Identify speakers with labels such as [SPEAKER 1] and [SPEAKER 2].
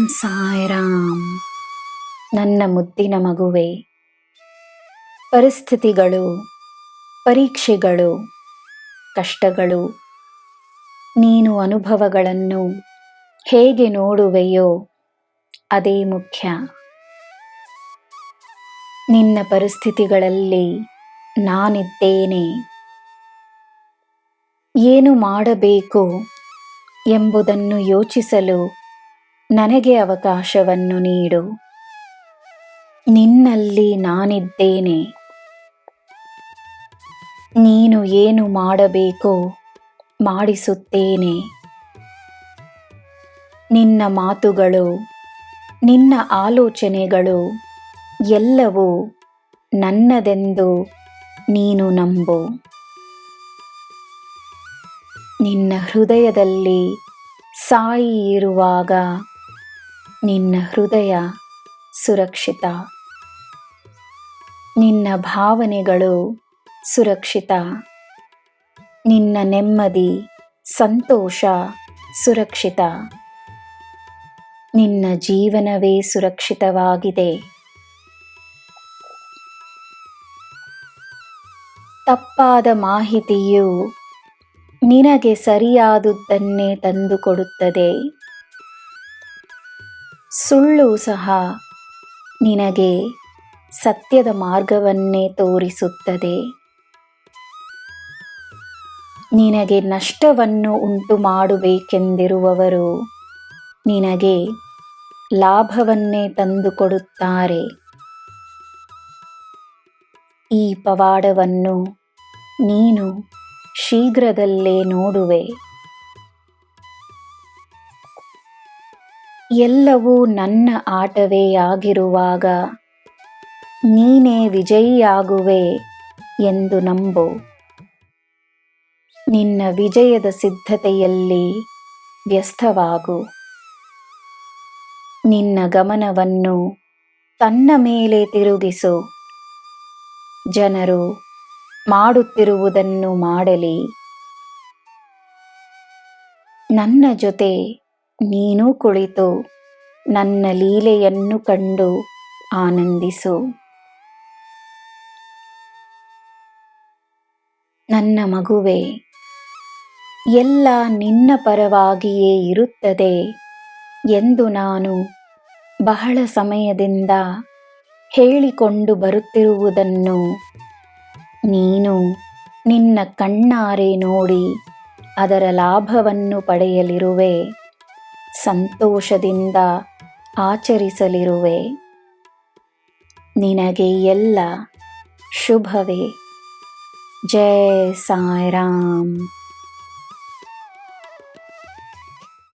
[SPEAKER 1] ಸಾಯಿರಾಮ್. ನನ್ನ ಮುದ್ದಿನ ಮಗುವೆ, ಪರಿಸ್ಥಿತಿಗಳು, ಪರೀಕ್ಷೆಗಳು, ಕಷ್ಟಗಳು, ನೀನು ಅನುಭವಗಳನ್ನು ಹೇಗೆ ನೋಡುವೆಯೋ ಅದೇ ಮುಖ್ಯ. ನಿನ್ನ ಪರಿಸ್ಥಿತಿಗಳಲ್ಲಿ ನಾನಿದ್ದೇನೆ. ಏನು ಮಾಡಬೇಕು ಎಂಬುದನ್ನು ಯೋಚಿಸಲು ನನಗೆ ಅವಕಾಶವನ್ನು ನೀಡು. ನಿನ್ನಲ್ಲಿ ನಾನಿದ್ದೇನೆ. ನೀನು ಏನು ಮಾಡಬೇಕೋ ಮಾಡಿಸುತ್ತೇನೆ. ನಿನ್ನ ಮಾತುಗಳು, ನಿನ್ನ ಆಲೋಚನೆಗಳು ಎಲ್ಲವೂ ನನ್ನದೆಂದು ನೀನು ನಂಬು. ನಿನ್ನ ಹೃದಯದಲ್ಲಿ ಸಾಯಿ ಇರುವಾಗ ನಿನ್ನ ಹೃದಯ ಸುರಕ್ಷಿತ. ನಿನ್ನ ಭಾವನೆಗಳು ಸುರಕ್ಷಿತ. ನಿನ್ನ ನೆಮ್ಮದಿ, ಸಂತೋಷ ಸುರಕ್ಷಿತ. ನಿನ್ನ ಜೀವನವೇ ಸುರಕ್ಷಿತವಾಗಿದೆ. ತಪ್ಪಾದ ಮಾಹಿತಿಯು ನಿನಗೆ ಸರಿಯಾದುದನ್ನೇ ತಂದುಕೊಡುತ್ತದೆ. ಸುಳ್ಳು ಸಹ ನಿನಗೆ ಸತ್ಯದ ಮಾರ್ಗವನ್ನೇ ತೋರಿಸುತ್ತದೆ. ನಿನಗೆ ನಷ್ಟವನ್ನು ಉಂಟು ಮಾಡಬೇಕೆಂದಿರುವವರು ನಿನಗೆ ಲಾಭವನ್ನೇ ತಂದುಕೊಡುತ್ತಾರೆ. ಈ ಪವಾಡವನ್ನು ನೀನು ಶೀಘ್ರದಲ್ಲೇ ನೋಡುವೆ. ಎಲ್ಲವೂ ನನ್ನ ಆಟವೇ ಆಗಿರುವಾಗ ನೀನೇ ವಿಜಯಿಯಾಗುವೆ ಎಂದು ನಂಬು. ನಿನ್ನ ವಿಜಯದ ಸಿದ್ಧತೆಯಲ್ಲಿ ವ್ಯಸ್ತವಾಗು. ನಿನ್ನ ಗಮನವನ್ನು ತನ್ನ ಮೇಲೆ ತಿರುಗಿಸು. ಜನರು ಮಾಡುತ್ತಿರುವುದನ್ನು ಮಾಡಲಿ. ನನ್ನ ಜೊತೆ ನೀನು ಕುಳಿತು ನನ್ನ ಲೀಲೆಯನ್ನು ಕಂಡು ಆನಂದಿಸು. ನನ್ನ ಮಗುವೆ, ಎಲ್ಲ ನಿನ್ನ ಪರವಾಗಿಯೇ ಇರುತ್ತದೆ ಎಂದು ನಾನು ಬಹಳ ಸಮಯದಿಂದ ಹೇಳಿಕೊಂಡು ಬರುತ್ತಿರುವುದನ್ನು ನೀನು ನಿನ್ನ ಕಣ್ಣಾರೆ ನೋಡಿ ಅದರ ಲಾಭವನ್ನು ಪಡೆಯಲಿರುವೆ. ಸಂತೋಷದಿಂದ ಆಚರಿಸಲಿರುವೆ. ನಿನಗೆ ಎಲ್ಲ ಶುಭವೇ. ಜೈ ಸಾಯಿರಾಮ್.